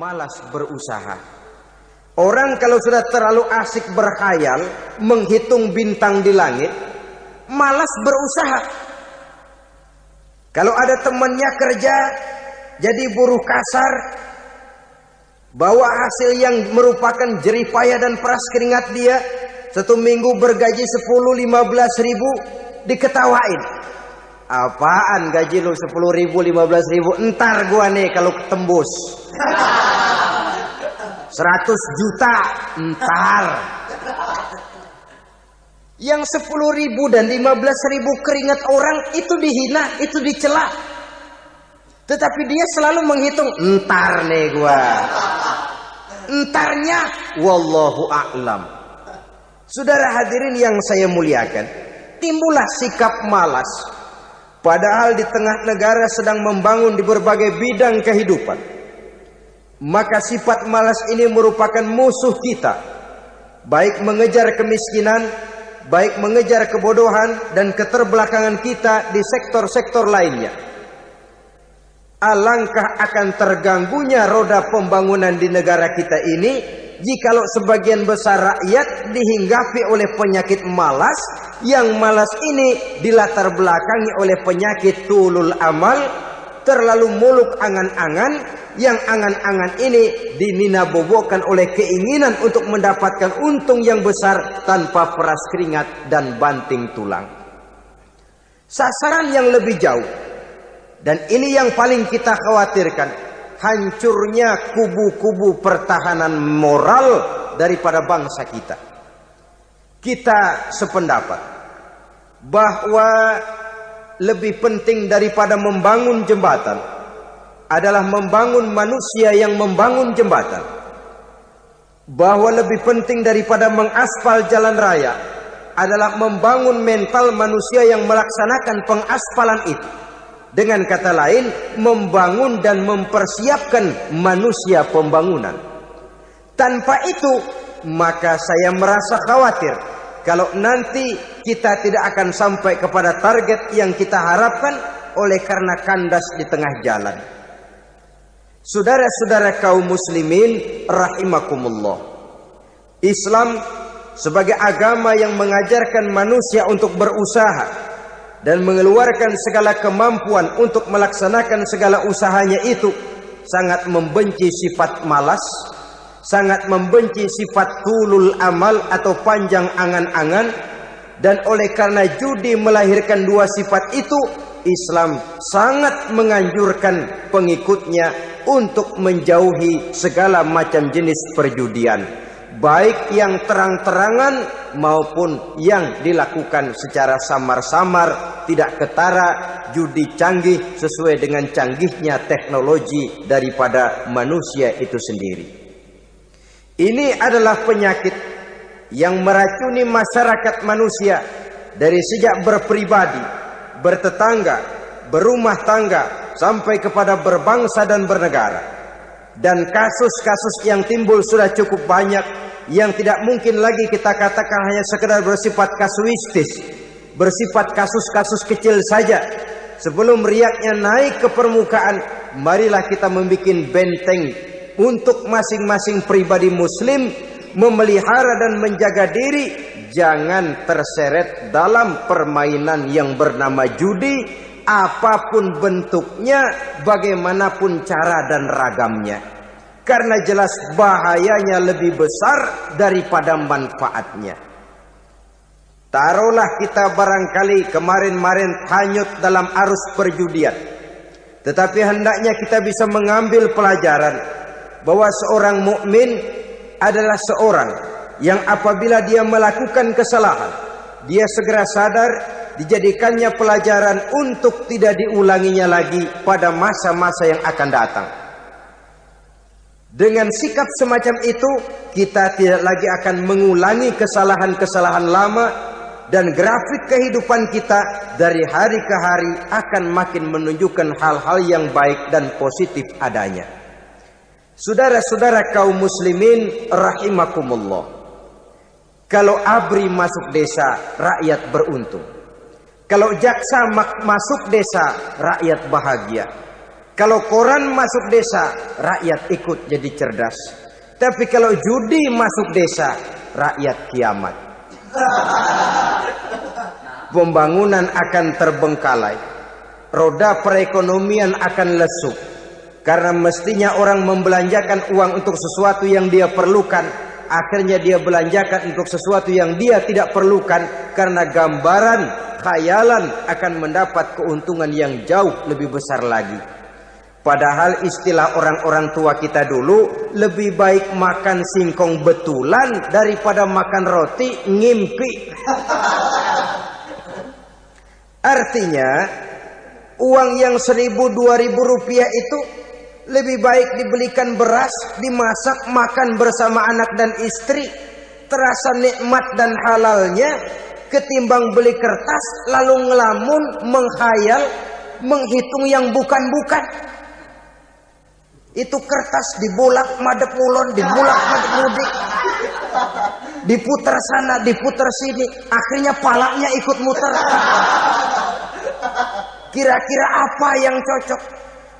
malas berusaha. Orang kalau sudah terlalu asik berkhayal, menghitung bintang di langit, malas berusaha. Kalau ada temannya kerja jadi buruh kasar, bawa hasil yang merupakan jerih payah dan peras keringat dia, 1 minggu bergaji 10-15 ribu, diketawain. Apaan gaji lu 10 ribu 15 ribu? Entar gua nih kalau ketembus 100 juta entar. Yang 10 ribu dan 15 ribu keringat orang itu dihina, itu dicela. Tetapi dia selalu menghitung, entar nih gua. Entarnya wallahu a'lam. Saudara hadirin yang saya muliakan, timbullah sikap malas. Padahal di tengah negara sedang membangun di berbagai bidang kehidupan. Maka sifat malas ini merupakan musuh kita. Baik mengejar kemiskinan, baik mengejar kebodohan dan keterbelakangan kita di sektor-sektor lainnya. Alangkah akan terganggunya roda pembangunan di negara kita ini jikalau sebagian besar rakyat dihinggapi oleh penyakit malas, yang malas ini dilatar belakangi oleh penyakit tulul amal, terlalu muluk angan-angan, yang angan-angan ini dininabobokan oleh keinginan untuk mendapatkan untung yang besar tanpa peras keringat dan banting tulang. Sasaran yang lebih jauh, dan ini yang paling kita khawatirkan, hancurnya kubu-kubu pertahanan moral daripada bangsa kita. Kita sependapat bahwa lebih penting daripada membangun jembatan adalah membangun manusia yang membangun jembatan. Bahwa lebih penting daripada mengaspal jalan raya adalah membangun mental manusia yang melaksanakan pengaspalan itu. Dengan kata lain, membangun dan mempersiapkan manusia pembangunan. Tanpa itu, maka saya merasa khawatir kalau nanti kita tidak akan sampai kepada target yang kita harapkan oleh karena kandas di tengah jalan. Saudara-saudara kaum muslimin rahimakumullah, Islam sebagai agama yang mengajarkan manusia untuk berusaha dan mengeluarkan segala kemampuan untuk melaksanakan segala usahanya itu, sangat membenci sifat malas, sangat membenci sifat tulul amal atau panjang angan-angan. Dan oleh karena judi melahirkan dua sifat itu, Islam sangat menganjurkan pengikutnya untuk menjauhi segala macam jenis perjudian, baik yang terang-terangan maupun yang dilakukan secara samar-samar, tidak ketara, judi canggih sesuai dengan canggihnya teknologi daripada manusia itu sendiri. Ini adalah penyakit yang meracuni masyarakat manusia dari sejak berpribadi, bertetangga, berumah tangga, sampai kepada berbangsa dan bernegara. Dan kasus-kasus yang timbul sudah cukup banyak, yang tidak mungkin lagi kita katakan hanya sekedar bersifat kasuistis, bersifat kasus-kasus kecil saja. Sebelum riaknya naik ke permukaan, marilah kita membuat benteng untuk masing-masing pribadi muslim memelihara dan menjaga diri, jangan terseret dalam permainan yang bernama judi, apapun bentuknya, bagaimanapun cara dan ragamnya. Karena jelas bahayanya lebih besar daripada manfaatnya. Taruhlah kita barangkali kemarin-marin hanyut dalam arus perjudian, tetapi hendaknya kita bisa mengambil pelajaran bahwa seorang mukmin adalah seorang yang apabila dia melakukan kesalahan, dia segera sadar, dijadikannya pelajaran untuk tidak diulanginya lagi pada masa-masa yang akan datang. Dengan sikap semacam itu, kita tidak lagi akan mengulangi kesalahan-kesalahan lama, dan grafik kehidupan kita dari hari ke hari akan makin menunjukkan hal-hal yang baik dan positif adanya. Saudara-saudara kaum muslimin rahimakumullah, kalau ABRI masuk desa, rakyat beruntung. Kalau jaksa masuk desa, rakyat bahagia. Kalau koran masuk desa, rakyat ikut jadi cerdas. Tapi kalau judi masuk desa, rakyat kiamat. Pembangunan akan terbengkalai. Roda perekonomian akan lesu. Karena mestinya orang membelanjakan uang untuk sesuatu yang dia perlukan, akhirnya dia belanjakan untuk sesuatu yang dia tidak perlukan, karena gambaran, khayalan akan mendapat keuntungan yang jauh lebih besar lagi. Padahal istilah orang-orang tua kita dulu, lebih baik makan singkong betulan daripada makan roti ngimpi. Artinya uang yang 1.000-2.000 rupiah itu lebih baik dibelikan beras, dimasak, makan bersama anak dan istri, terasa nikmat dan halalnya, ketimbang beli kertas lalu ngelamun, menghayal, menghitung yang bukan-bukan. Itu kertas dibolak madep ulon, dibolak madep mudik, diputar sana, diputar sini, akhirnya palanya ikut muter. Kira-kira apa yang cocok?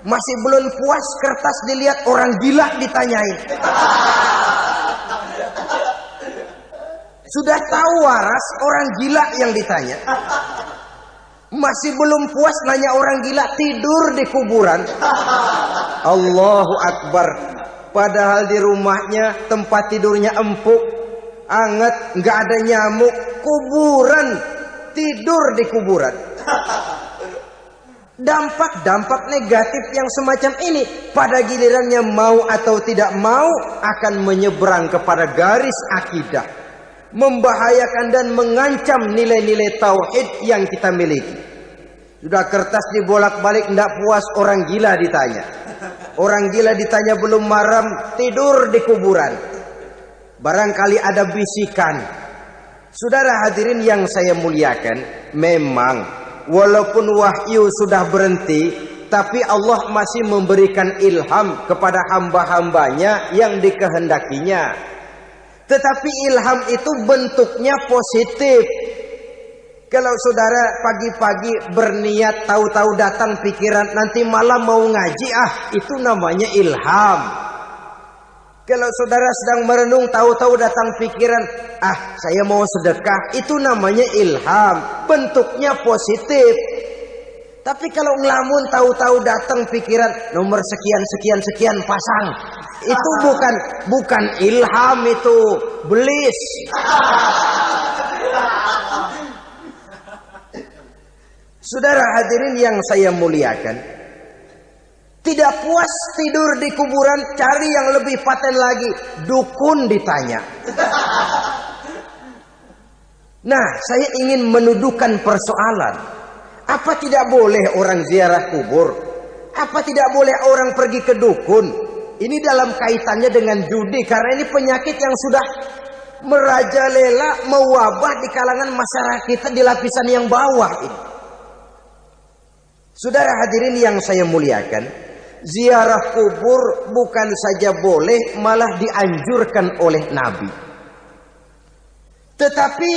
Masih belum puas, kertas dilihat, orang gila ditanyain. Sudah tahu waras, orang gila yang ditanya. Masih belum puas, nanya orang gila, tidur di kuburan. Allahu Akbar. Padahal di rumahnya tempat tidurnya empuk, anget, nggak ada nyamuk. Kuburan, tidur di kuburan. Dampak-dampak negatif yang semacam ini pada gilirannya mau atau tidak mau akan menyeberang kepada garis akidah, membahayakan dan mengancam nilai-nilai tauhid yang kita miliki. Sudah kertas dibolak-balik, tidak puas, orang gila ditanya. Orang gila ditanya belum maram, tidur di kuburan. Barangkali ada bisikan. Saudara hadirin yang saya muliakan, memang walaupun wahyu sudah berhenti, tapi Allah masih memberikan ilham kepada hamba-hambanya yang dikehendakinya. Tetapi ilham itu bentuknya positif. Kalau saudara pagi-pagi berniat, tahu-tahu datang pikiran nanti malam mau ngaji, itu namanya ilham. Kalau saudara sedang merenung, tahu-tahu datang pikiran, saya mau sedekah, itu namanya ilham, bentuknya positif. Tapi kalau ngelamun, tahu-tahu datang pikiran nomor sekian pasang, itu bukan ilham, itu belis. Saudara hadirin yang saya muliakan, tidak puas tidur di kuburan, cari yang lebih paten lagi, dukun ditanya. Nah, saya ingin menuduhkan persoalan. Apa tidak boleh orang ziarah kubur? Apa tidak boleh orang pergi ke dukun? Ini dalam kaitannya dengan judi, karena ini penyakit yang sudah merajalela, mewabah di kalangan masyarakat kita di lapisan yang bawah ini. Saudara hadirin yang saya muliakan, ziarah kubur bukan saja boleh, malah dianjurkan oleh Nabi. Tetapi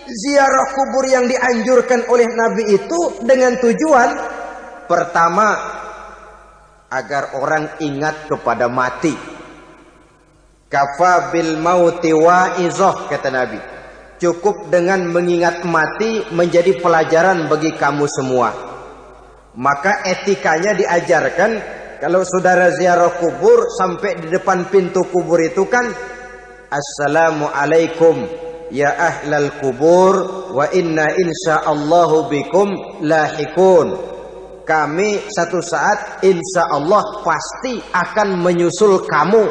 ziarah kubur yang dianjurkan oleh Nabi itu dengan tujuan pertama, agar orang ingat kepada mati. Kafa bil mauti wa'izah, kata Nabi. Cukup dengan mengingat mati menjadi pelajaran bagi kamu semua. Maka etikanya diajarkan, kalau saudara ziarah kubur sampai di depan pintu kubur itu kan, Assalamualaikum ya ahlal kubur wa inna insyaallahu bikum lahikun. Kami satu saat insya Allah pasti akan menyusul kamu.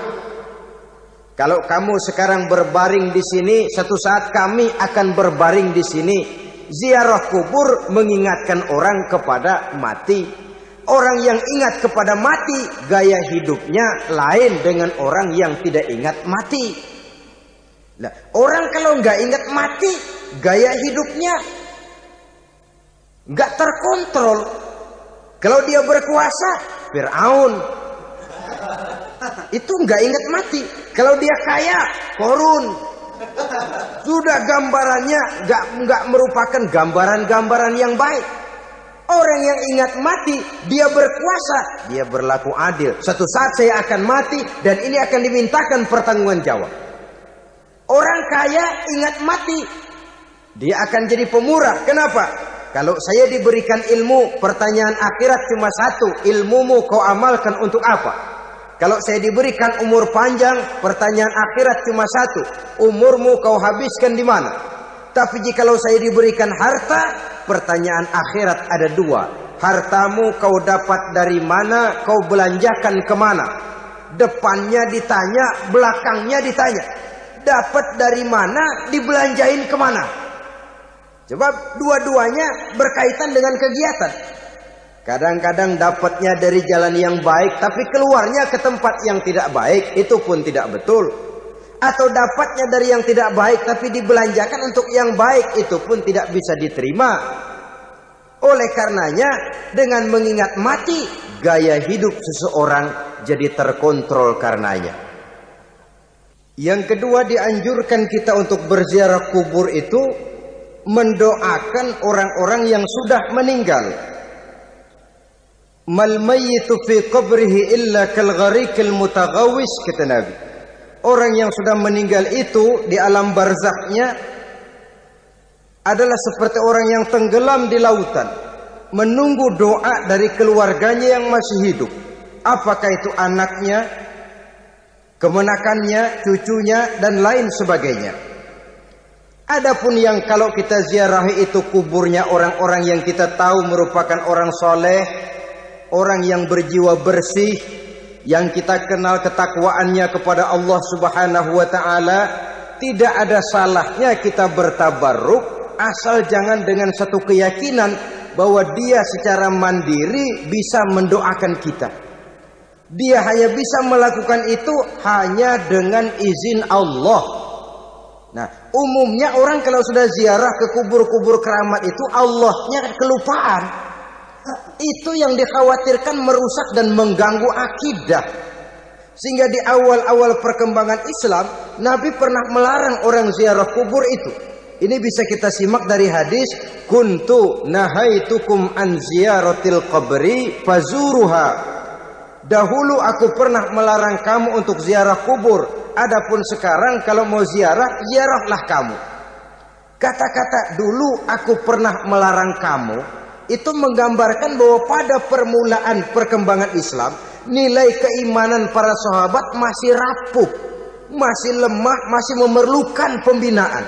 Kalau kamu sekarang berbaring di sini, satu saat kami akan berbaring di sini. Ziarah kubur mengingatkan orang kepada mati. Orang yang ingat kepada mati, gaya hidupnya lain dengan orang yang tidak ingat mati. Nah, orang kalau nggak ingat mati, gaya hidupnya nggak terkontrol. Kalau dia berkuasa, Fir'aun, itu nggak ingat mati. Kalau dia kaya, Korun. Sudah gambarannya nggak merupakan gambaran-gambaran yang baik. Orang yang ingat mati, dia berkuasa, dia berlaku adil. Suatu saat saya akan mati dan ini akan dimintakan pertanggungan jawab. Orang kaya ingat mati, dia akan jadi pemurah. Kenapa? Kalau saya diberikan ilmu, pertanyaan akhirat cuma satu, ilmumu kau amalkan untuk apa? Kalau saya diberikan umur panjang, pertanyaan akhirat cuma satu, umurmu kau habiskan di mana? Tapi jikalau saya diberikan harta, pertanyaan akhirat ada dua. Hartamu kau dapat dari mana, kau belanjakan kemana? Depannya ditanya, belakangnya ditanya. Dapat dari mana, dibelanjain kemana? Sebab dua-duanya berkaitan dengan kegiatan. Kadang-kadang dapatnya dari jalan yang baik, tapi keluarnya ke tempat yang tidak baik, itu pun tidak betul. Atau dapatnya dari yang tidak baik, tapi dibelanjakan untuk yang baik, itu pun tidak bisa diterima. Oleh karenanya, dengan mengingat mati, gaya hidup seseorang jadi terkontrol karenanya. Yang kedua, dianjurkan kita untuk berziarah kubur itu mendoakan orang-orang yang sudah meninggal. Mal mayyitu fi qabrihi illa kal gharikil mutaghawis, kata Nabi. Orang yang sudah meninggal itu di alam barzakhnya adalah seperti orang yang tenggelam di lautan, menunggu doa dari keluarganya yang masih hidup. Apakah itu anaknya, kemenakannya, cucunya, dan lain sebagainya. Adapun yang kalau kita ziarahi itu kuburnya orang-orang yang kita tahu merupakan orang soleh, orang yang berjiwa bersih, yang kita kenal ketakwaannya kepada Allah Subhanahu wa ta'ala, tidak ada salahnya kita bertabarruk, asal jangan dengan satu keyakinan bahwa dia secara mandiri bisa mendoakan kita. Dia hanya bisa melakukan itu hanya dengan izin Allah. Nah, umumnya orang kalau sudah ziarah ke kubur-kubur keramat itu Allahnya kelupaan. Itu yang dikhawatirkan merusak dan mengganggu akidah. Sehingga di awal-awal perkembangan Islam, Nabi pernah melarang orang ziarah kubur itu. Ini bisa kita simak dari hadis, kuntu nahaitukum an ziyaratil qabri fazuruha. Dahulu aku pernah melarang kamu untuk ziarah kubur. Adapun sekarang kalau mau ziarah, ziarahlah kamu. Kata-kata dulu aku pernah melarang kamu itu menggambarkan bahwa pada permulaan perkembangan Islam, nilai keimanan para sahabat masih rapuh, masih lemah, masih memerlukan pembinaan.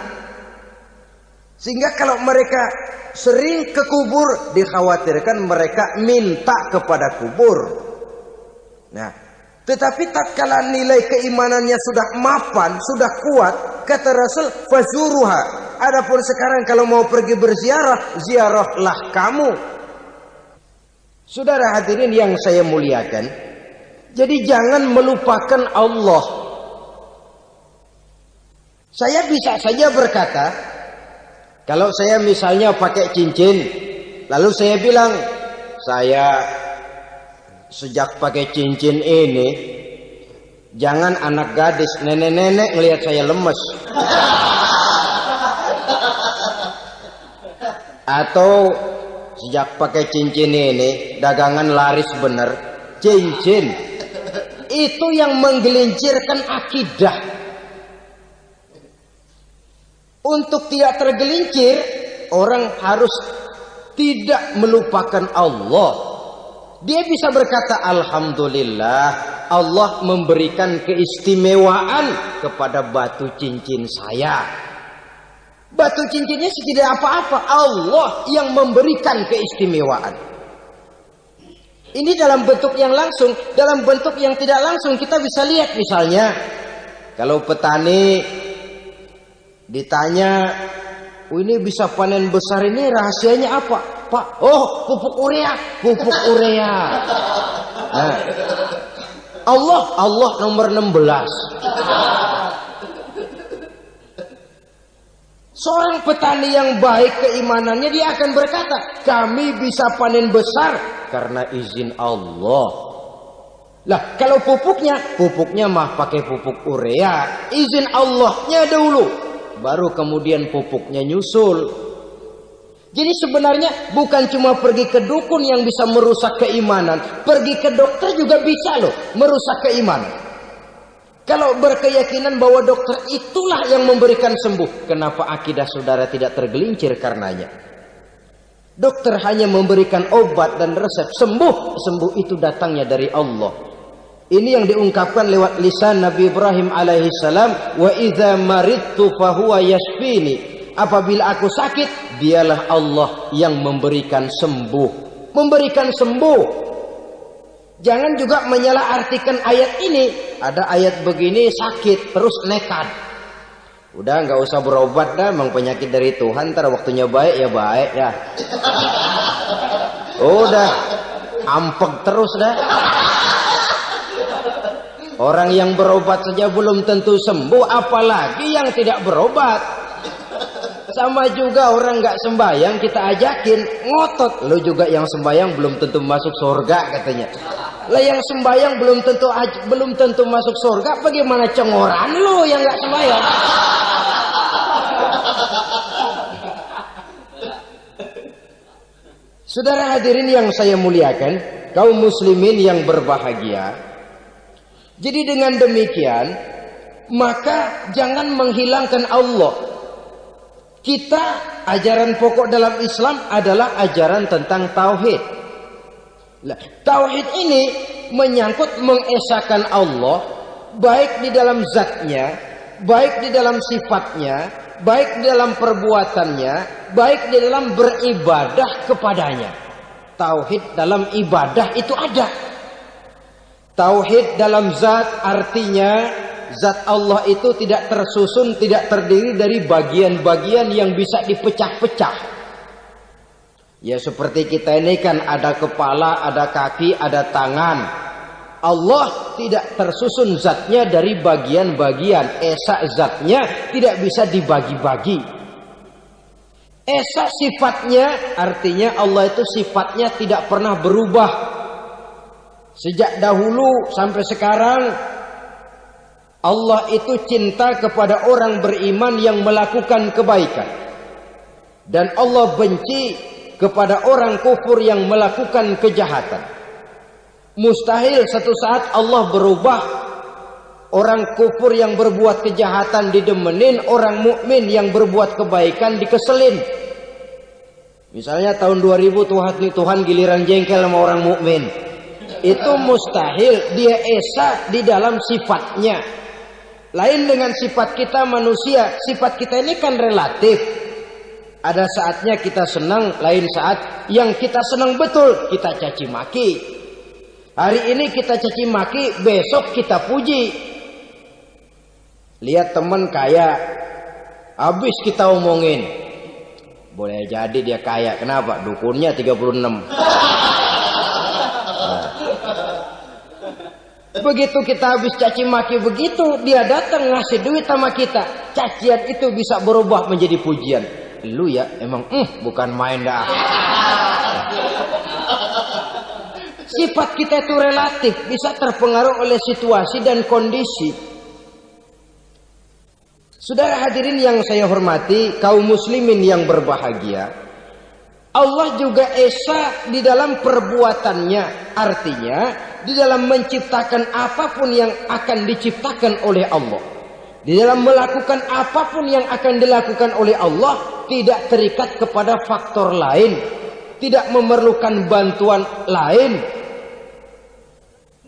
Sehingga kalau mereka sering ke kubur, dikhawatirkan mereka minta kepada kubur. Nah, tetapi tatkala nilai keimanannya sudah mapan, sudah kuat, kata Rasul, fazuruha. Adapun sekarang kalau mau pergi berziarah, ziarahlah kamu. Saudara hadirin yang saya muliakan, jadi jangan melupakan Allah. Saya bisa saja berkata, kalau saya misalnya pakai cincin, lalu saya bilang, saya sejak pakai cincin ini, jangan anak gadis, nenek-nenek ngelihat saya lemes. Atau sejak pakai cincin ini, dagangan laris bener. Cincin itu yang menggelincirkan akidah. Untuk tidak tergelincir, orang harus tidak melupakan Allah. Dia bisa berkata, alhamdulillah, Allah memberikan keistimewaan kepada batu cincin saya. Batu cincinnya tidak apa-apa, Allah yang memberikan keistimewaan. Ini dalam bentuk yang langsung. Dalam bentuk yang tidak langsung kita bisa lihat, misalnya kalau petani ditanya, ini bisa panen besar ini rahasianya apa, Pak? Oh, pupuk urea, pupuk urea. Nah, Allah nomor 16. Seorang petani yang baik keimanannya, dia akan berkata, kami bisa panen besar karena izin Allah. Lah, kalau pupuknya mah pakai pupuk urea, izin Allahnya dahulu, baru kemudian pupuknya nyusul. Jadi sebenarnya bukan cuma pergi ke dukun yang bisa merusak keimanan, pergi ke dokter juga bisa loh merusak keimanan. Kalau berkeyakinan bahwa dokter itulah yang memberikan sembuh, kenapa akidah saudara tidak tergelincir karenanya? Dokter hanya memberikan obat dan resep, sembuh itu datangnya dari Allah. Ini yang diungkapkan lewat lisan Nabi Ibrahim alaihissalam, wa idza maridtu fahuwa yashfini. Apabila aku sakit, dialah Allah yang memberikan sembuh. Memberikan sembuh. Jangan juga menyalahartikan ayat ini. Ada ayat begini sakit, terus nekat. Udah nggak usah berobat dah, emang penyakit dari Tuhan. Ntar waktunya baik ya baik dah. Udah, ampek terus dah. Orang yang berobat saja belum tentu sembuh, apalagi yang tidak berobat. Sama juga orang nggak sembayang kita ajakin ngotot, lo juga yang sembayang belum tentu masuk surga katanya. Lah yang sembayang belum tentu masuk surga, bagaimana cengoran lo yang nggak sembayang? Saudara hadirin yang saya muliakan, kaum muslimin yang berbahagia. Jadi dengan demikian, maka jangan menghilangkan Allah. Kita, ajaran pokok dalam Islam adalah ajaran tentang tauhid. Tauhid ini menyangkut mengesahkan Allah, baik di dalam zatnya, baik di dalam sifatnya, baik di dalam perbuatannya, baik di dalam beribadah kepadanya. Tauhid dalam ibadah itu ada. Tauhid dalam zat artinya zat Allah itu tidak tersusun, tidak terdiri dari bagian-bagian yang bisa dipecah-pecah. Ya seperti kita ini kan ada kepala, ada kaki, ada tangan. Allah tidak tersusun zatnya dari bagian-bagian. Esa zatnya tidak bisa dibagi-bagi. Esa sifatnya artinya Allah itu sifatnya tidak pernah berubah. Sejak dahulu sampai sekarang Allah itu cinta kepada orang beriman yang melakukan kebaikan. Dan Allah benci kepada orang kufur yang melakukan kejahatan. Mustahil satu saat Allah berubah. Orang kufur yang berbuat kejahatan didemenin, orang mukmin yang berbuat kebaikan dikeselin. Misalnya tahun 2000 Tuhan giliran jengkel sama orang mukmin. Itu mustahil, dia esa di dalam sifatnya. Lain dengan sifat kita manusia. Sifat kita ini kan relatif. Ada saatnya kita senang, lain saat yang kita senang betul kita caci maki. Hari ini kita caci maki, besok kita puji. Lihat teman kaya, habis kita omongin. Boleh jadi dia kaya, kenapa? Dukunnya 36. Begitu kita habis caci maki begitu, dia datang ngasih duit sama kita. Cacian itu bisa berubah menjadi pujian. Lu ya emang bukan main dah. Sifat kita itu relatif, bisa terpengaruh oleh situasi dan kondisi. Saudara hadirin yang saya hormati, kaum muslimin yang berbahagia, Allah juga esa di dalam perbuatannya. Artinya di dalam menciptakan apapun yang akan diciptakan oleh Allah, di dalam melakukan apapun yang akan dilakukan oleh Allah, tidak terikat kepada faktor lain, tidak memerlukan bantuan lain.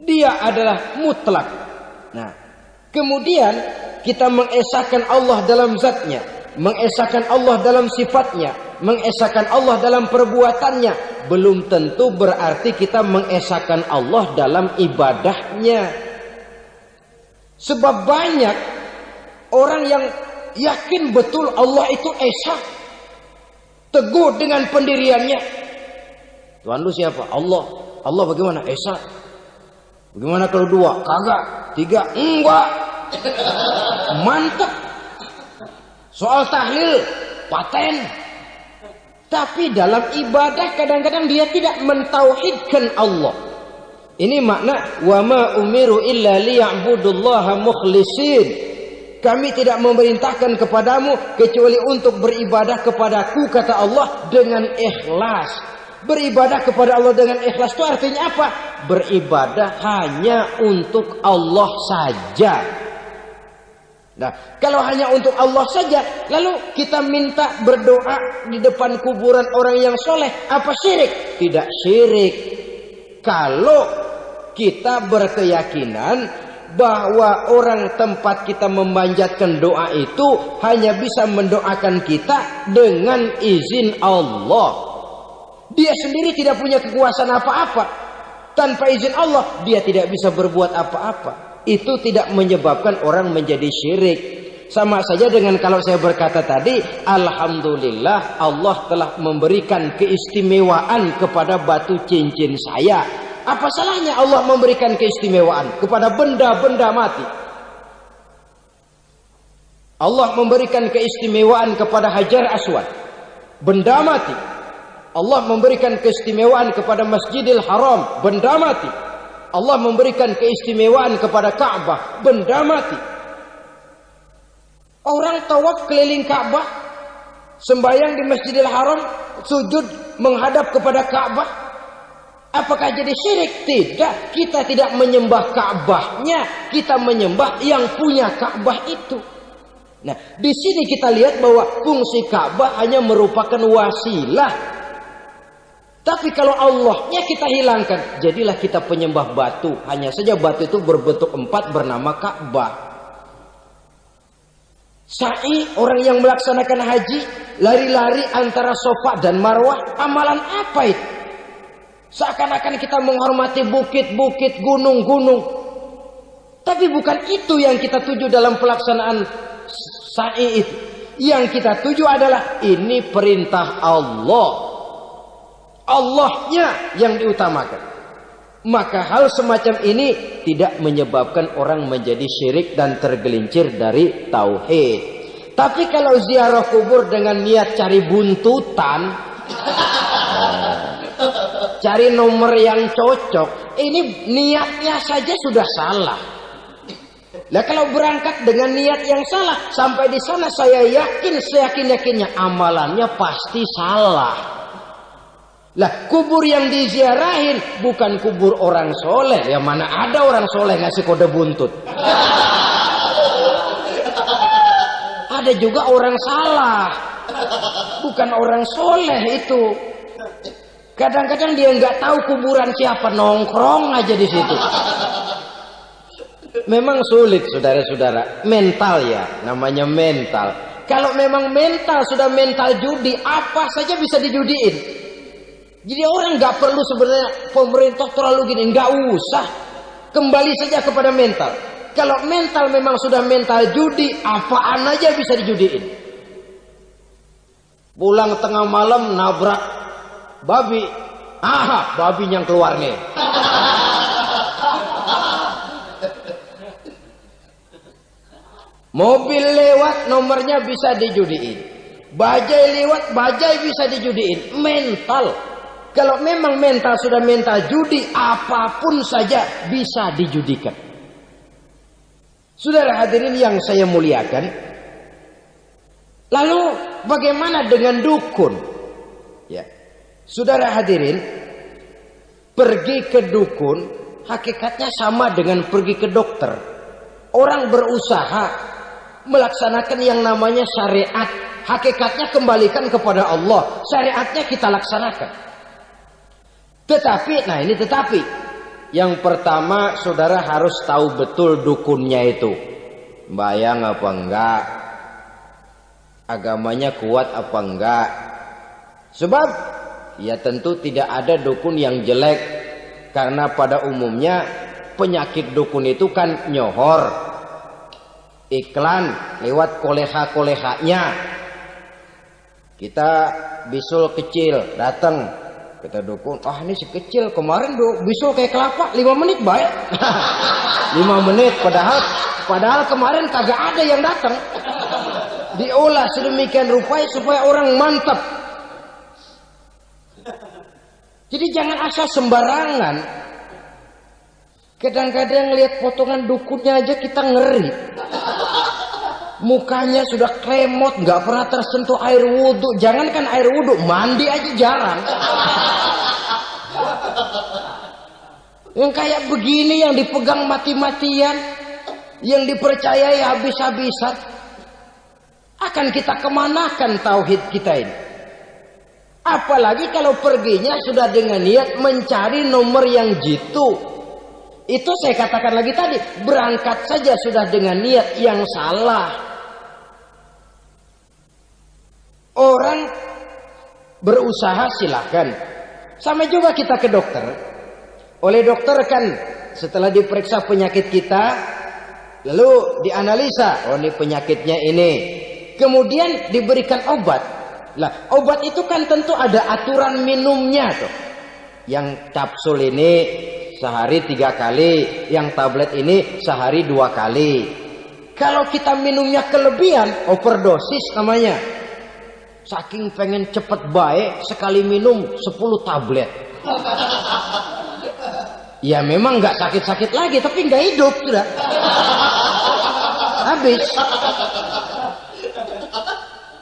Dia adalah mutlak. Nah, kemudian kita mengesahkan Allah dalam zatnya, mengesahkan Allah dalam sifatnya, mengesahkan Allah dalam perbuatannya. Belum tentu berarti kita mengesahkan Allah dalam ibadahnya. Sebab banyak orang yang yakin betul Allah itu esa, teguh dengan pendiriannya. Tuhan lu siapa? Allah. Allah bagaimana? Esa. Bagaimana kalau 2? Kagak. 3? Enggak. Mantap. Soal tahlil paten. Tapi dalam ibadah kadang-kadang dia tidak mentauhidkan Allah. Ini makna wa ma umiru illa liya'budullaha mukhlisin. Kami tidak memerintahkan kepadamu kecuali untuk beribadah kepadaku, kata Allah, dengan ikhlas. Beribadah kepada Allah dengan ikhlas itu artinya apa? Beribadah hanya untuk Allah saja. Nah, kalau hanya untuk Allah saja, lalu kita minta berdoa di depan kuburan orang yang soleh, apa syirik? Tidak syirik. Kalau kita berkeyakinan bahwa orang tempat kita memanjatkan doa itu hanya bisa mendoakan kita dengan izin Allah. Dia sendiri tidak punya kekuasaan apa-apa. Tanpa izin Allah dia tidak bisa berbuat apa-apa. Itu tidak menyebabkan orang menjadi syirik. Sama saja dengan kalau saya berkata tadi, alhamdulillah Allah telah memberikan keistimewaan kepada batu cincin saya. Apa salahnya Allah memberikan keistimewaan kepada benda-benda mati? Allah memberikan keistimewaan kepada Hajar Aswad, benda mati. Allah memberikan keistimewaan kepada Masjidil Haram, benda mati. Allah memberikan keistimewaan kepada Ka'bah, benda mati. Orang tawaf keliling Ka'bah, sembahyang di Masjidil Haram, sujud menghadap kepada Ka'bah. Apakah jadi syirik? Tidak. Kita tidak menyembah Ka'bahnya, kita menyembah yang punya Ka'bah itu. Nah, di sini kita lihat bahwa fungsi Ka'bah hanya merupakan wasilah. Tapi kalau Allahnya kita hilangkan, jadilah kita penyembah batu. Hanya saja batu itu berbentuk 4 bernama Ka'bah. Sa'i, orang yang melaksanakan haji, lari-lari antara Safa dan Marwah, amalan apa itu? Seakan-akan kita menghormati bukit-bukit, gunung-gunung. Tapi bukan itu yang kita tuju dalam pelaksanaan sa'i itu. Yang kita tuju adalah ini perintah Allah. Allahnya yang diutamakan. Maka hal semacam ini tidak menyebabkan orang menjadi syirik dan tergelincir dari tauhid. Tapi kalau ziarah kubur dengan niat cari buntutan, cari nomor yang cocok, ini niatnya saja sudah salah. Nah, kalau berangkat dengan niat yang salah, sampai di sana saya yakin, seyakin-yakinnya amalannya pasti salah. Lah, kubur yang diziarahin bukan kubur orang soleh. Yang mana ada orang soleh ngasih kode buntut. Ada juga orang salah, bukan orang soleh itu. Kadang-kadang dia nggak tahu kuburan siapa, nongkrong aja di situ. Memang sulit, saudara-saudara. Mental ya, namanya mental. Kalau memang mental sudah mental judi, apa saja bisa dijudiin. Jadi orang nggak perlu sebenarnya pemerintah terlalu gini, nggak usah. Kembali saja kepada mental. Kalau mental memang sudah mental judi, apaan aja bisa dijudiin. Pulang tengah malam nabrak babi, babi yang keluar nih. Mobil lewat nomornya bisa dijudiin. Bajai lewat bajai bisa dijudiin. Mental. Kalau memang mental sudah mental judi, apapun saja bisa dijudikan. Saudara hadirin yang saya muliakan, lalu bagaimana dengan dukun? Ya, saudara hadirin, pergi ke dukun hakikatnya sama dengan pergi ke dokter. Orang berusaha melaksanakan yang namanya syariat, hakikatnya kembalikan kepada Allah. Syariatnya kita laksanakan. Tetapi, nah ini tetapi, yang pertama saudara harus tahu betul dukunnya itu bayang apa enggak, agamanya kuat apa enggak. Sebab ya tentu tidak ada dukun yang jelek, karena pada umumnya penyakit dukun itu kan nyohor, iklan lewat koleha-kolehanya. Kita bisul kecil datang, kata dukun, ini si kecil kemarin bisul kayak kelapa 5 menit baik. 5 menit padahal kemarin kagak ada yang datang. Diolah sedemikian rupa supaya orang mantap. Jadi jangan asal sembarangan. Kadang-kadang lihat potongan dukunnya aja kita ngeri. Mukanya sudah kremot, nggak pernah tersentuh air wudhu. Jangankan air wudhu, mandi aja jarang. Yang kayak begini yang dipegang mati-matian, yang dipercayai habis-habisan, akan kita kemanakan tauhid kita ini? Apalagi kalau perginya sudah dengan niat mencari nomor yang jitu. Itu saya katakan lagi tadi, berangkat saja sudah dengan niat yang salah. Orang berusaha silakan. Sama juga kita ke dokter. Oleh dokter kan setelah diperiksa penyakit kita, lalu dianalisa, oh ini penyakitnya ini. Kemudian diberikan obat. Lah, obat itu kan tentu ada aturan minumnya tuh. Yang kapsul ini sehari 3 kali, yang tablet ini sehari 2 kali. Kalau kita minumnya kelebihan, overdosis namanya. Saking pengen cepet baik, sekali minum 10 tablet. Ya memang nggak sakit-sakit lagi, tapi nggak hidup sudah. Habis.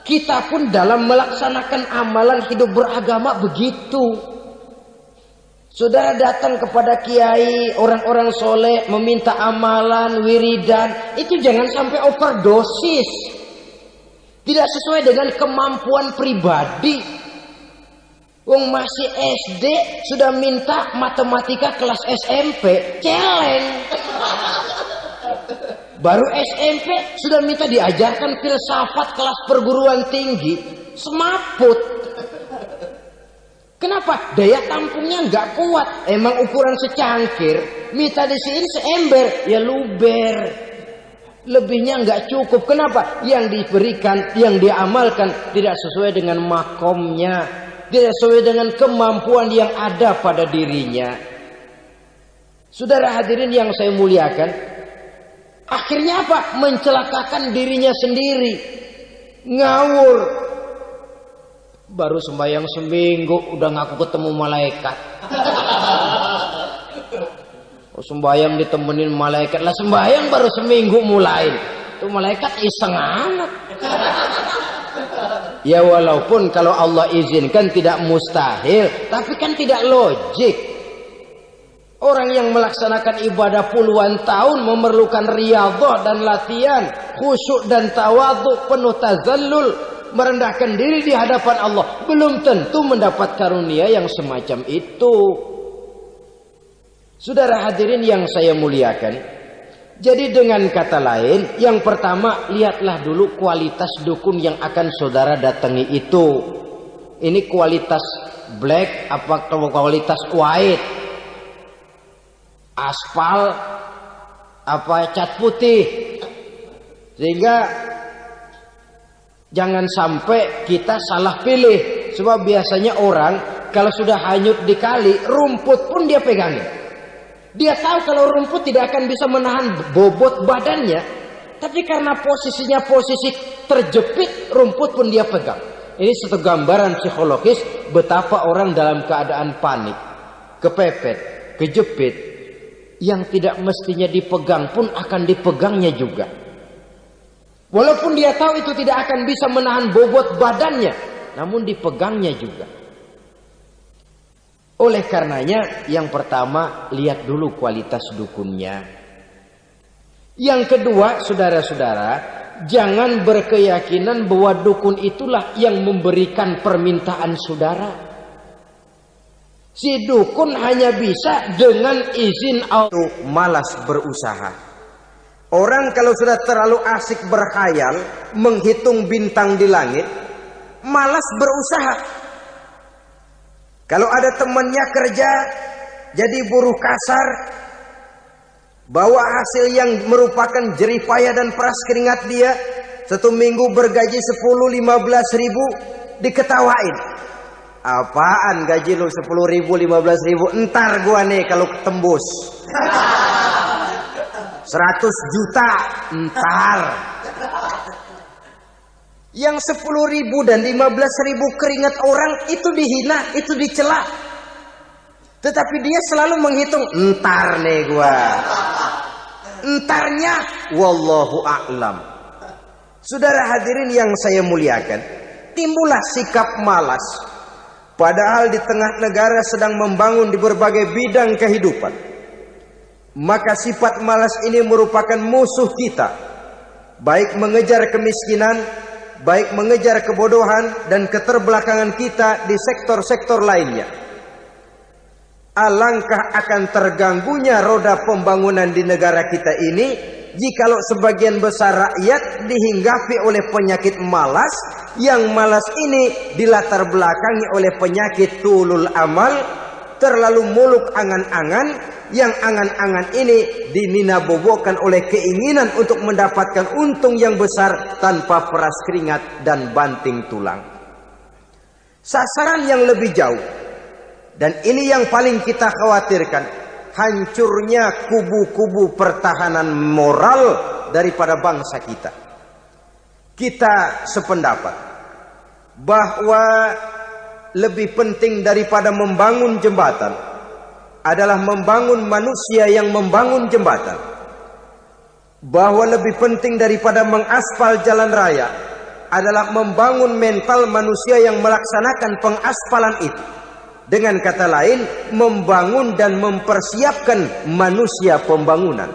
Kita pun dalam melaksanakan amalan hidup beragama begitu. Saudara datang kepada kiai, orang-orang soleh, meminta amalan, wiridan, itu jangan sampai overdosis. Tidak sesuai dengan kemampuan pribadi. Wong masih SD sudah minta matematika kelas SMP, celeng. Baru SMP sudah minta diajarkan filsafat kelas perguruan tinggi, semaput. Kenapa? Daya tampungnya nggak kuat. Emang ukuran secangkir, minta disiin seember, ya luber. Lebihnya nggak cukup. Kenapa? Yang diberikan, yang diamalkan tidak sesuai dengan makomnya, tidak sesuai dengan kemampuan yang ada pada dirinya. Saudara hadirin yang saya muliakan, akhirnya apa? Mencelakakan dirinya sendiri. Ngawur. Baru sembahyang seminggu udah ngaku ketemu malaikat. Sembahyang ditemenin malaikat. Lah sembahyang baru seminggu mulai. Itu malaikat iseng amat. Ya walaupun kalau Allah izinkan tidak mustahil, tapi kan tidak logik. Orang yang melaksanakan ibadah puluhan tahun memerlukan riyadhah dan latihan, khusyuk dan tawadhu, penuh tazallul, merendahkan diri di hadapan Allah, belum tentu mendapat karunia yang semacam itu. Saudara hadirin yang saya muliakan, jadi dengan kata lain, yang pertama, lihatlah dulu kualitas dukun yang akan saudara datangi itu. Ini kualitas black apa kualitas white, aspal apa cat putih. Sehingga jangan sampai kita salah pilih. Sebab biasanya orang kalau sudah hanyut di kali, rumput pun dia pegangin. Dia tahu kalau rumput tidak akan bisa menahan bobot badannya, tapi karena posisinya posisi terjepit, rumput pun dia pegang. Ini satu gambaran psikologis betapa orang dalam keadaan panik, kepepet, kejepit, yang tidak mestinya dipegang pun akan dipegangnya juga. Walaupun dia tahu itu tidak akan bisa menahan bobot badannya, namun dipegangnya juga. Oleh karenanya, yang pertama, lihat dulu kualitas dukunnya. Yang kedua, saudara-saudara, jangan berkeyakinan bahwa dukun itulah yang memberikan permintaan saudara. Si dukun hanya bisa dengan izin Allah. Malas berusaha. Orang kalau sudah terlalu asik berkhayal, menghitung bintang di langit, malas berusaha. Kalau ada temannya kerja jadi buruh kasar, bawa hasil yang merupakan jeripaya dan peras keringat dia, 1 minggu bergaji 10-15 ribu, diketawain. Apaan gaji lu 10 ribu 15 ribu? Entar gua nih kalau tembus 100 juta entar. Yang 10 ribu dan 15 ribu keringat orang itu dihina, itu dicela. Tetapi dia selalu menghitung, entar nih gua. Entarnya wallahu a'lam. Saudara hadirin yang saya muliakan, timbullah sikap malas. Padahal di tengah negara sedang membangun di berbagai bidang kehidupan. Maka sifat malas ini merupakan musuh kita. Baik mengejar kemiskinan, baik mengejar kebodohan dan keterbelakangan kita di sektor-sektor lainnya. Alangkah akan terganggunya roda pembangunan di negara kita ini jikalau sebagian besar rakyat dihinggapi oleh penyakit malas, yang malas ini dilatar belakangi oleh penyakit tulul amal, terlalu muluk angan-angan, yang angan-angan ini dininabobokan oleh keinginan untuk mendapatkan untung yang besar tanpa peras keringat dan banting tulang. Sasaran yang lebih jauh, dan ini yang paling kita khawatirkan, hancurnya kubu-kubu pertahanan moral daripada bangsa kita. Kita sependapat bahwa lebih penting daripada membangun jembatan adalah membangun manusia yang membangun jembatan. Bahwa lebih penting daripada mengaspal jalan raya adalah membangun mental manusia yang melaksanakan pengaspalan itu. Dengan kata lain, membangun dan mempersiapkan manusia pembangunan.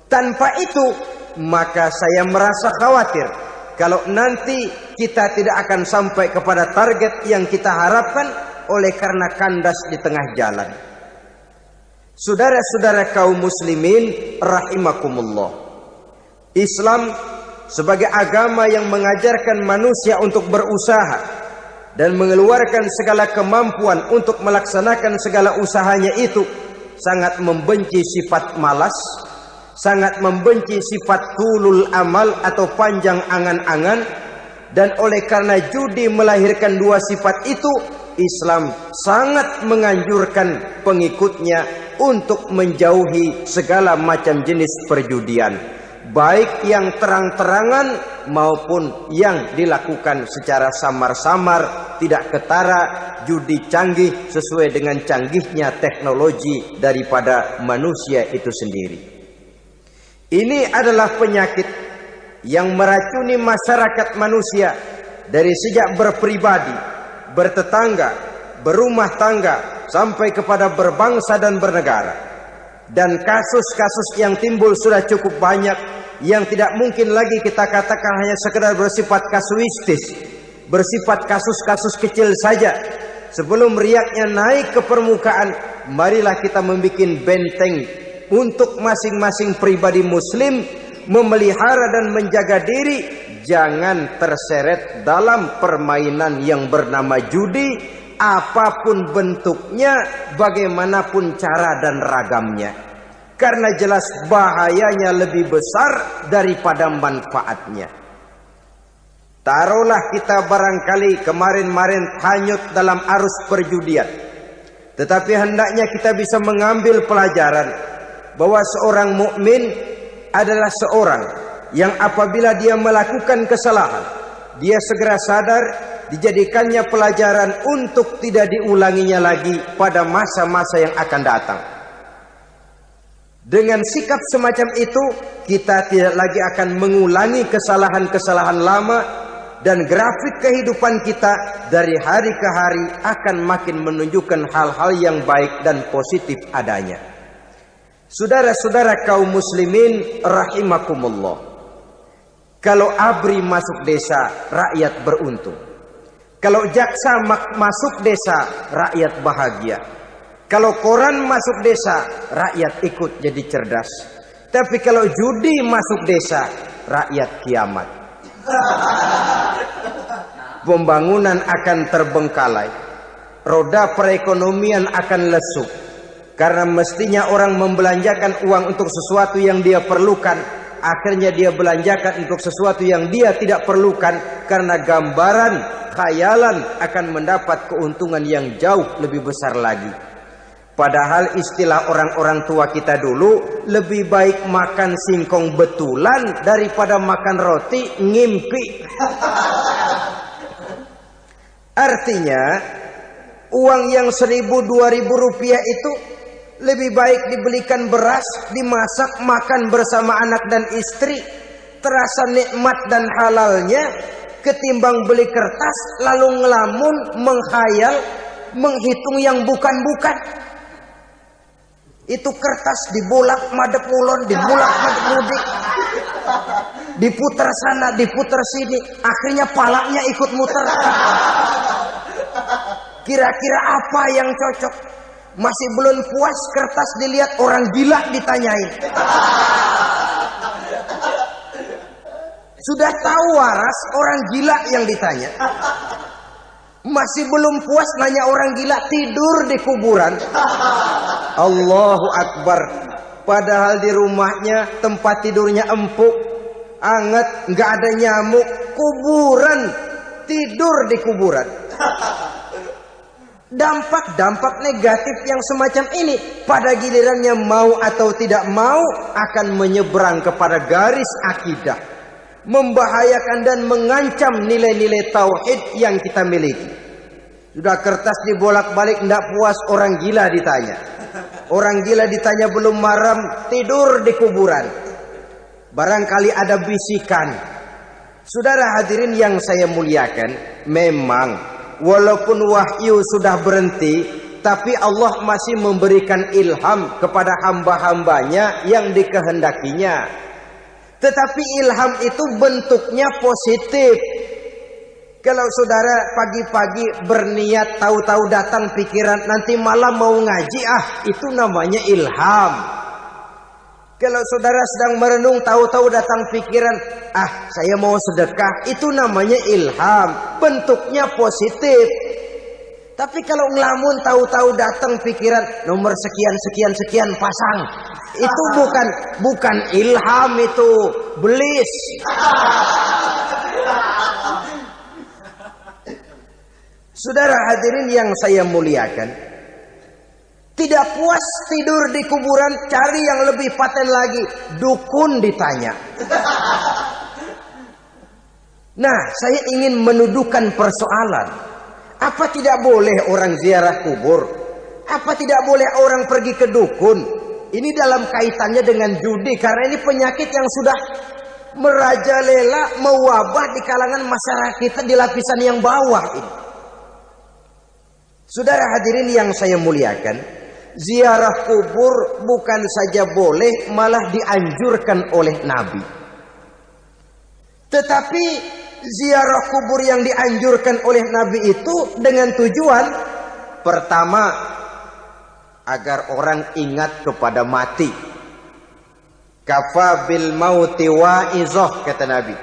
Tanpa itu, maka saya merasa khawatir kalau nanti kita tidak akan sampai kepada target yang kita harapkan oleh karena kandas di tengah jalan. Saudara-saudara kaum muslimin rahimakumullah, Islam sebagai agama yang mengajarkan manusia untuk berusaha dan mengeluarkan segala kemampuan untuk melaksanakan segala usahanya itu, sangat membenci sifat malas, sangat membenci sifat tulul amal atau panjang angan-angan. Dan oleh karena judi melahirkan dua sifat itu, Islam sangat menganjurkan pengikutnya untuk menjauhi segala macam jenis perjudian, baik yang terang-terangan maupun yang dilakukan secara samar-samar, tidak ketara, judi canggih sesuai dengan canggihnya teknologi daripada manusia itu sendiri. Ini adalah penyakit yang meracuni masyarakat manusia dari sejak berpribadi, bertetangga, berumah tangga, sampai kepada berbangsa dan bernegara. Dan kasus-kasus yang timbul sudah cukup banyak, yang tidak mungkin lagi kita katakan hanya sekedar bersifat kasuistis, bersifat kasus-kasus kecil saja. Sebelum riaknya naik ke permukaan, marilah kita membuat benteng untuk masing-masing pribadi muslim memelihara dan menjaga diri, jangan terseret dalam permainan yang bernama judi, apapun bentuknya, bagaimanapun cara dan ragamnya. Karena jelas bahayanya lebih besar daripada manfaatnya. Taruhlah kita barangkali kemarin-marin hanyut dalam arus perjudian, tetapi hendaknya kita bisa mengambil pelajaran bahwa seorang mukmin adalah seorang yang apabila dia melakukan kesalahan, dia segera sadar, dijadikannya pelajaran untuk tidak diulanginya lagi pada masa-masa yang akan datang. Dengan sikap semacam itu, kita tidak lagi akan mengulangi kesalahan-kesalahan lama, dan grafik kehidupan kita dari hari ke hari akan makin menunjukkan hal-hal yang baik dan positif adanya. Saudara-saudara kaum muslimin rahimakumullah, kalau ABRI masuk desa, rakyat beruntung. Kalau jaksa masuk desa, rakyat bahagia. Kalau koran masuk desa, rakyat ikut jadi cerdas. Tapi kalau judi masuk desa, rakyat kiamat. Pembangunan akan terbengkalai, roda perekonomian akan lesu. Karena mestinya orang membelanjakan uang untuk sesuatu yang dia perlukan, akhirnya dia belanjakan untuk sesuatu yang dia tidak perlukan, karena gambaran, khayalan akan mendapat keuntungan yang jauh lebih besar lagi. Padahal istilah orang-orang tua kita dulu, lebih baik makan singkong betulan daripada makan roti ngimpi. Artinya uang yang 1.000-2.000 rupiah itu lebih baik dibelikan beras, dimasak, makan bersama anak dan istri, terasa nikmat dan halalnya ketimbang beli kertas lalu ngelamun, menghayal, menghitung yang bukan-bukan. Itu kertas dibolak madep ulon, dibolak madep mudik, diputar sana, diputar sini, akhirnya palanya ikut muter. Kira-kira apa yang cocok? Masih belum puas, kertas dilihat, orang gila ditanyain. Sudah tahu waras, orang gila yang ditanya. Masih belum puas, nanya orang gila, tidur di kuburan. Allahu Akbar. Padahal di rumahnya tempat tidurnya empuk, anget, nggak ada nyamuk. Kuburan, tidur di kuburan. Dampak-dampak negatif yang semacam ini pada gilirannya mau atau tidak mau akan menyeberang kepada garis akidah, membahayakan dan mengancam nilai-nilai tauhid yang kita miliki. Sudah kertas dibolak-balik tidak puas, orang gila ditanya. Orang gila ditanya belum maram, tidur di kuburan. Barangkali ada bisikan. Saudara hadirin yang saya muliakan, memang walaupun wahyu sudah berhenti, tapi Allah masih memberikan ilham kepada hamba-hambanya yang dikehendakinya. Tetapi ilham itu bentuknya positif. Kalau saudara pagi-pagi berniat, tahu-tahu datang pikiran nanti malam mau ngaji, itu namanya ilham. Kalau saudara sedang merenung, tahu-tahu datang pikiran, saya mau sedekah, itu namanya ilham, bentuknya positif. Tapi kalau ngelamun, tahu-tahu datang pikiran nomor sekian pasang, itu bukan ilham, itu belis. Saudara hadirin yang saya muliakan, tidak puas tidur di kuburan, cari yang lebih paten lagi, dukun ditanya. Nah, saya ingin menuduhkan persoalan. Apa tidak boleh orang ziarah kubur? Apa tidak boleh orang pergi ke dukun? Ini dalam kaitannya dengan judi, karena ini penyakit yang sudah merajalela, mewabah di kalangan masyarakat kita di lapisan yang bawah ini. Saudara hadirin yang saya muliakan, ziarah kubur bukan saja boleh, malah dianjurkan oleh Nabi. Tetapi ziarah kubur yang dianjurkan oleh Nabi itu dengan tujuan pertama, agar orang ingat kepada mati. Kafa bil mauti wa'izah, kata Nabi.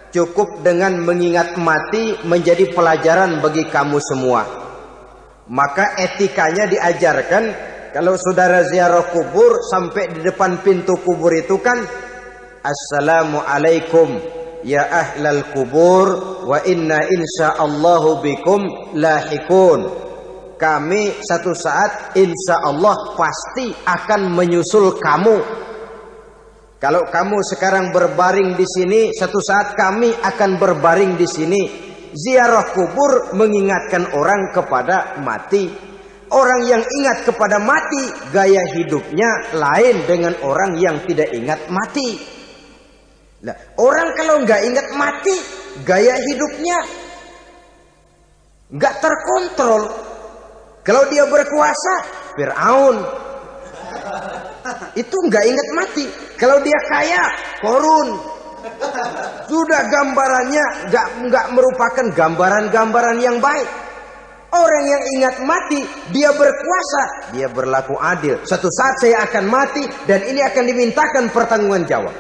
Cukup dengan mengingat mati menjadi pelajaran bagi kamu semua. Maka etikanya diajarkan, kalau saudara ziarah kubur, sampai di depan pintu kubur itu kan, Assalamualaikum ya ahlal kubur wa inna insyaallahu bikum lahikun. Kami satu saat insya Allah pasti akan menyusul kamu. Kalau kamu sekarang berbaring di sini, satu saat kami akan berbaring di sini. Ziarah kubur mengingatkan orang kepada mati. Orang yang ingat kepada mati, gaya hidupnya lain dengan orang yang tidak ingat mati. Nah, orang kalau nggak ingat mati, gaya hidupnya nggak terkontrol. Kalau dia berkuasa, Fir'aun. Itu nggak ingat mati. Kalau dia kaya, Korun. Sudah gambarannya nggak merupakan gambaran-gambaran yang baik. Orang yang ingat mati, dia berkuasa, dia berlaku adil. Suatu saat saya akan mati dan ini akan dimintakan pertanggungan jawab.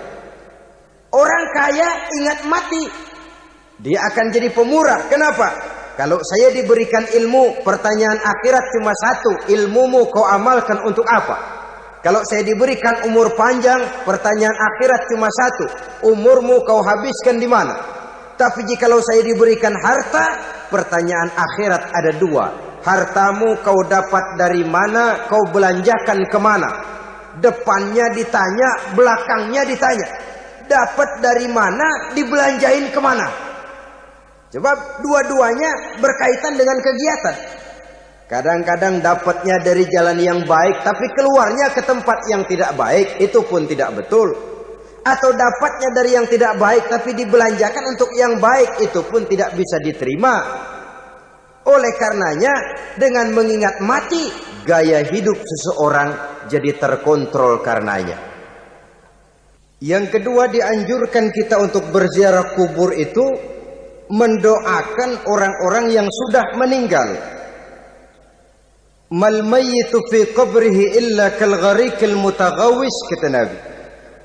Orang kaya ingat mati, dia akan jadi pemurah. Kenapa? Kalau saya diberikan ilmu, pertanyaan akhirat cuma satu, ilmumu kau amalkan untuk apa? Kalau saya diberikan umur panjang, pertanyaan akhirat cuma satu, umurmu kau habiskan di mana? Tapi jikalau saya diberikan harta, pertanyaan akhirat ada dua, hartamu kau dapat dari mana, kau belanjakan kemana? Depannya ditanya, belakangnya ditanya, dapat dari mana, dibelanjain kemana? Sebab dua-duanya berkaitan dengan kegiatan. Kadang-kadang dapatnya dari jalan yang baik, tapi keluarnya ke tempat yang tidak baik, itu pun tidak betul. atau dapatnya dari yang tidak baik tapi dibelanjakan untuk yang baik, itu pun tidak bisa diterima. Oleh karenanya, dengan mengingat mati, gaya hidup seseorang jadi terkontrol karenanya. Yang kedua, dianjurkan kita untuk berziarah kubur itu mendoakan orang-orang yang sudah meninggal. Mal mayyitu fi qabrihi illa kal gharikil mutaghawis, kata Nabi.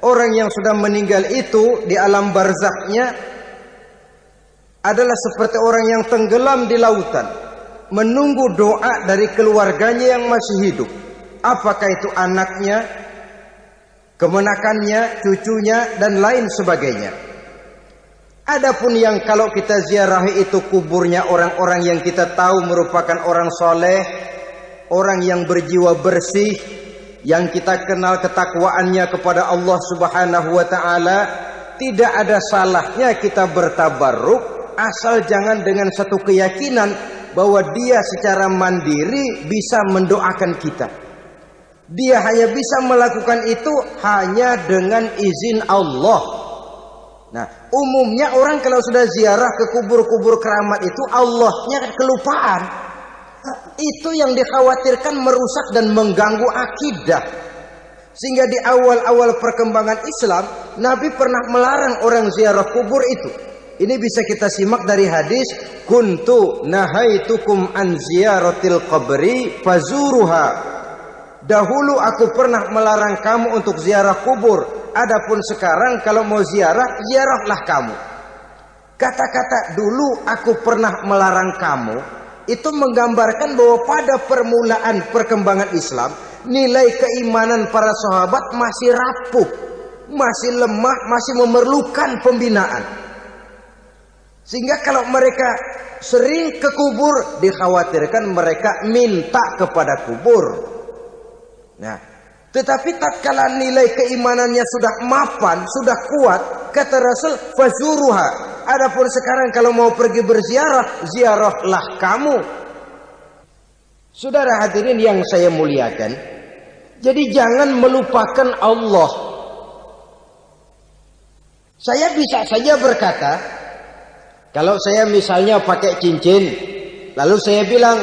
Orang yang sudah meninggal itu di alam barzakhnya adalah seperti orang yang tenggelam di lautan, menunggu doa dari keluarganya yang masih hidup. Apakah itu anaknya, kemenakannya, cucunya, dan lain sebagainya. Adapun yang kalau kita ziarahi itu kuburnya orang-orang yang kita tahu merupakan orang soleh, orang yang berjiwa bersih, yang kita kenal ketakwaannya kepada Allah Subhanahu wa ta'ala, tidak ada salahnya kita bertabarruk, asal jangan dengan satu keyakinan bahwa dia secara mandiri bisa mendoakan kita. Dia hanya bisa melakukan itu hanya dengan izin Allah. Nah, umumnya orang kalau sudah ziarah ke kubur-kubur keramat itu Allahnya kelupaan. Itu yang dikhawatirkan merusak dan mengganggu akidah. Sehingga di awal-awal perkembangan Islam, Nabi pernah melarang orang ziarah kubur itu. Ini bisa kita simak dari hadis, kuntu nahaitukum an ziyaratil qabri fazuruha. Dahulu aku pernah melarang kamu untuk ziarah kubur. Adapun sekarang kalau mau ziarah, ziarahlah kamu. Kata-kata dulu aku pernah melarang kamu itu menggambarkan bahwa pada permulaan perkembangan Islam, nilai keimanan para sahabat masih rapuh, masih lemah, masih memerlukan pembinaan. Sehingga kalau mereka sering ke kubur, dikhawatirkan mereka minta kepada kubur. Nah, tetapi tatkala nilai keimanannya sudah mapan, sudah kuat, kata Rasul, fazuruha. Adapun sekarang kalau mau pergi berziarah, ziarahlah kamu. Saudara hadirin yang saya muliakan, jadi jangan melupakan Allah. Saya bisa saja berkata, kalau saya misalnya pakai cincin, lalu saya bilang,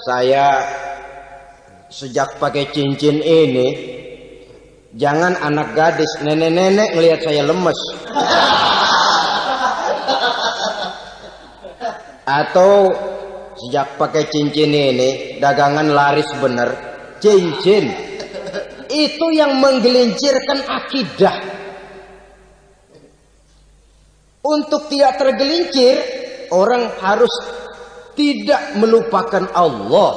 saya sejak pakai cincin ini, jangan anak gadis, nenek-nenek ngelihat saya lemes. Atau sejak pakai cincin ini, dagangan laris bener. Cincin itu yang menggelincirkan akidah. Untuk tidak tergelincir, orang harus tidak melupakan Allah.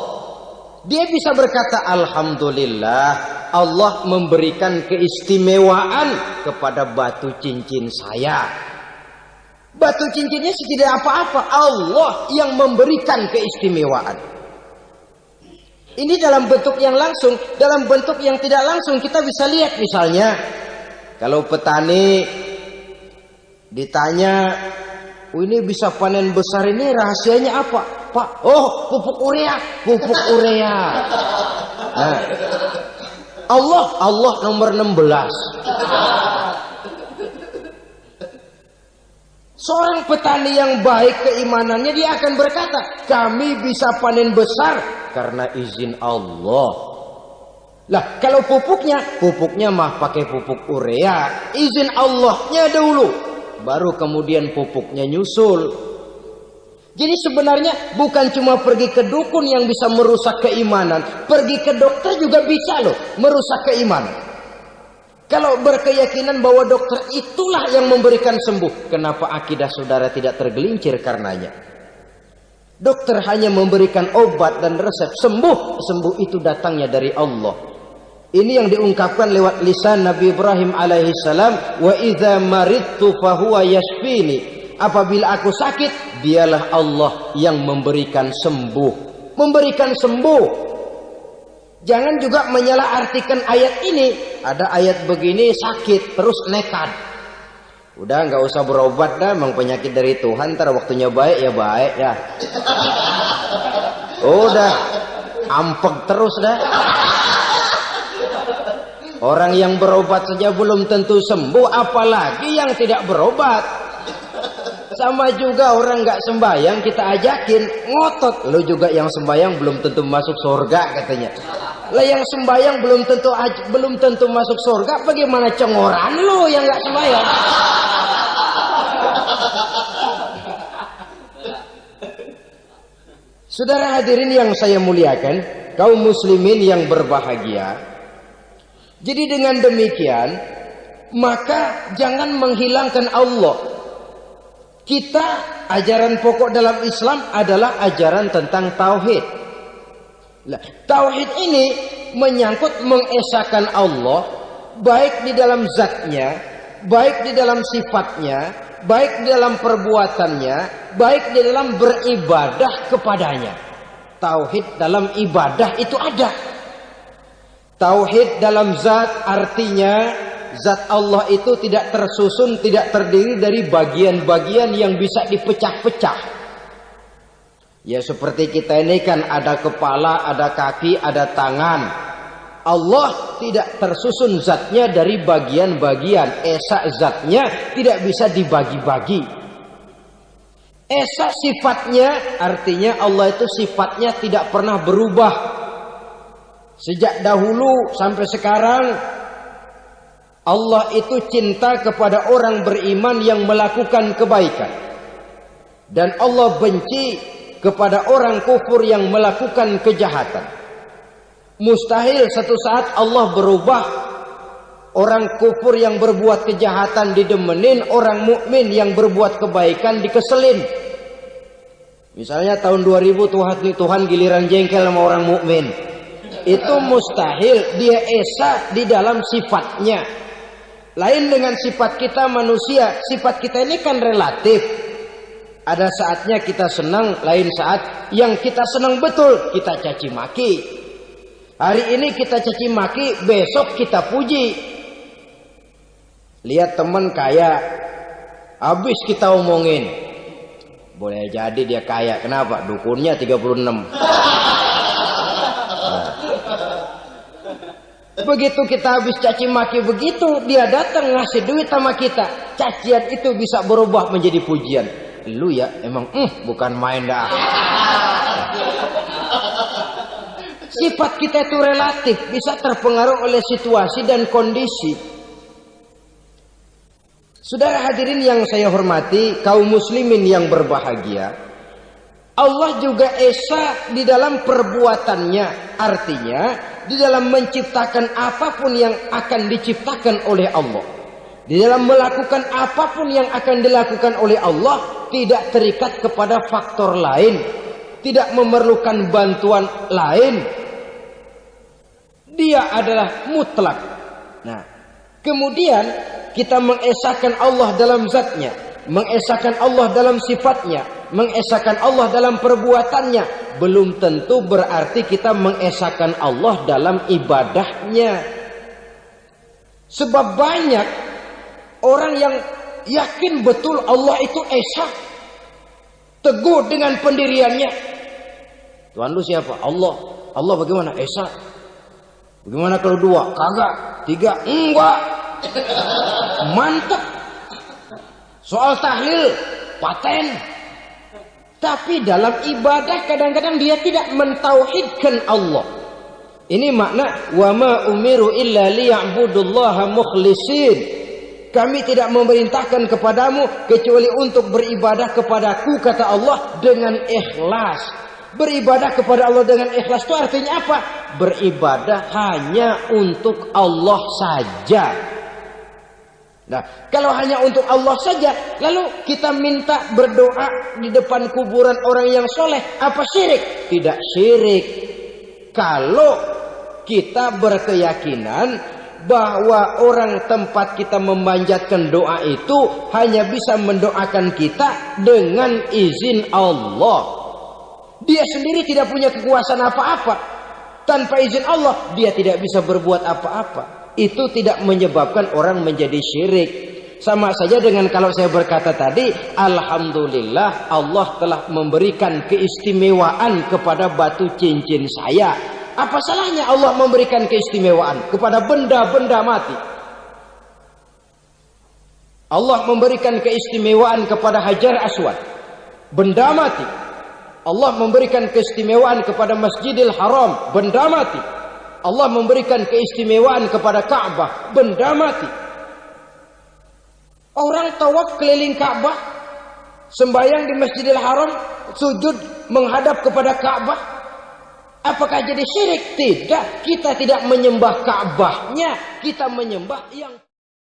Dia bisa berkata, alhamdulillah, Allah memberikan keistimewaan kepada batu cincin saya. Batu cincinnya tidak apa-apa, Allah yang memberikan keistimewaan. Ini dalam bentuk yang langsung. Dalam bentuk yang tidak langsung kita bisa lihat, misalnya kalau petani ditanya, ini bisa panen besar ini rahasianya apa, Pak? Oh, pupuk urea, pupuk urea. Nah, Allah nomor 16. Seorang petani yang baik keimanannya, dia akan berkata, kami bisa panen besar karena izin Allah. Lah, kalau pupuknya mah pakai pupuk urea, izin Allahnya dahulu, baru kemudian pupuknya nyusul. Jadi sebenarnya bukan cuma pergi ke dukun yang bisa merusak keimanan, pergi ke dokter juga bisa loh merusak keimanan. Kalau berkeyakinan bahwa dokter itulah yang memberikan sembuh, kenapa akidah saudara tidak tergelincir karenanya? Dokter hanya memberikan obat dan resep, sembuh itu datangnya dari Allah. Ini yang diungkapkan lewat lisan Nabi Ibrahim alaihissalam, wa idza maridtu fahuwa yashfini. Apabila aku sakit, dialah Allah yang memberikan sembuh. Memberikan sembuh. Jangan juga menyalahartikan ayat ini. Ada ayat begini sakit terus nekat. Udah nggak usah berobat dah, memang penyakit dari Tuhan. Ntar waktunya baik ya baik ya. Udah ampek terus dah. Orang yang berobat saja belum tentu sembuh, apalagi yang tidak berobat. Sama juga orang nggak sembahyang kita ajakin ngotot, lo juga yang sembahyang belum tentu masuk surga katanya. Lah yang sembahyang belum tentu masuk surga, bagaimana cengoran lo yang nggak sembahyang? Saudara hadirin yang saya muliakan, kaum muslimin yang berbahagia. Jadi dengan demikian, maka jangan menghilangkan Allah. Kita, ajaran pokok dalam Islam adalah ajaran tentang tauhid. Nah, tauhid ini menyangkut mengesahkan Allah, baik di dalam zatnya, baik di dalam sifatnya, baik di dalam perbuatannya, baik di dalam beribadah kepadanya. Tauhid dalam ibadah itu ada. Tauhid dalam zat artinya zat Allah itu tidak tersusun, tidak terdiri dari bagian-bagian yang bisa dipecah-pecah. Ya seperti kita ini kan ada kepala, ada kaki, ada tangan. Allah tidak tersusun zatnya dari bagian-bagian. Esa zatnya tidak bisa dibagi-bagi. Esa sifatnya artinya Allah itu sifatnya tidak pernah berubah. Sejak dahulu sampai sekarang Allah itu cinta kepada orang beriman yang melakukan kebaikan. Dan Allah benci kepada orang kufur yang melakukan kejahatan. Mustahil satu saat Allah berubah. Orang kufur yang berbuat kejahatan didemenin, orang mukmin yang berbuat kebaikan dikeselin. Misalnya tahun 2000 Tuhan giliran jengkel sama orang mukmin. Itu mustahil, dia esa di dalam sifatnya. Lain dengan sifat kita manusia. Sifat kita ini kan relatif. Ada saatnya kita senang, lain saat yang kita senang betul kita caci maki. Hari ini kita caci maki, besok kita puji. Lihat teman kaya, habis kita omongin. Boleh jadi dia kaya, kenapa? Dukunnya 36. Begitu kita habis caci maki begitu, dia datang ngasih duit sama kita. Cacian itu bisa berubah menjadi pujian. Lu ya emang bukan main dah. Sifat kita itu relatif, bisa terpengaruh oleh situasi dan kondisi. Saudara hadirin yang saya hormati, kaum muslimin yang berbahagia. Allah juga esa di dalam perbuatannya. Artinya di dalam menciptakan apapun yang akan diciptakan oleh Allah, di dalam melakukan apapun yang akan dilakukan oleh Allah, tidak terikat kepada faktor lain, tidak memerlukan bantuan lain. Dia adalah mutlak. Nah, kemudian kita mengesahkan Allah dalam zatnya, mengesahkan Allah dalam sifatnya, mengesahkan Allah dalam perbuatannya. Belum tentu berarti kita mengesahkan Allah dalam ibadahnya. Sebab banyak orang yang yakin betul Allah itu esa, teguh dengan pendiriannya. Tuhan lu siapa? Allah. Allah bagaimana? Esa. Bagaimana kalau dua? Kagak. Tiga? Enggak. Mantap. Soal tahlil paten. Tapi dalam ibadah kadang-kadang dia tidak mentauhidkan Allah. Ini makna wa ma umiru illa liya'budullaha mukhlisin. Kami tidak memerintahkan kepadamu kecuali untuk beribadah kepadaku, kata Allah, dengan ikhlas. Beribadah kepada Allah dengan ikhlas itu artinya apa? Beribadah hanya untuk Allah saja. Nah, kalau hanya untuk Allah saja, lalu kita minta berdoa di depan kuburan orang yang soleh, apa syirik? Tidak syirik. Kalau kita berkeyakinan bahwa orang tempat kita memanjatkan doa itu hanya bisa mendoakan kita dengan izin Allah. Dia sendiri tidak punya kekuasaan apa-apa. Tanpa izin Allah, dia tidak bisa berbuat apa-apa. Itu tidak menyebabkan orang menjadi syirik. Sama saja dengan kalau saya berkata tadi, alhamdulillah Allah telah memberikan keistimewaan kepada batu cincin saya. Apa salahnya Allah memberikan keistimewaan kepada benda-benda mati? Allah memberikan keistimewaan kepada Hajar Aswad, benda mati. Allah memberikan keistimewaan kepada Masjidil Haram, benda mati. Allah memberikan keistimewaan kepada Ka'bah, benda mati. Orang tawaf keliling Ka'bah, sembahyang di Masjidil Haram, sujud menghadap kepada Ka'bah. Apakah jadi syirik? Tidak. Kita tidak menyembah Ka'bahnya, kita menyembah yang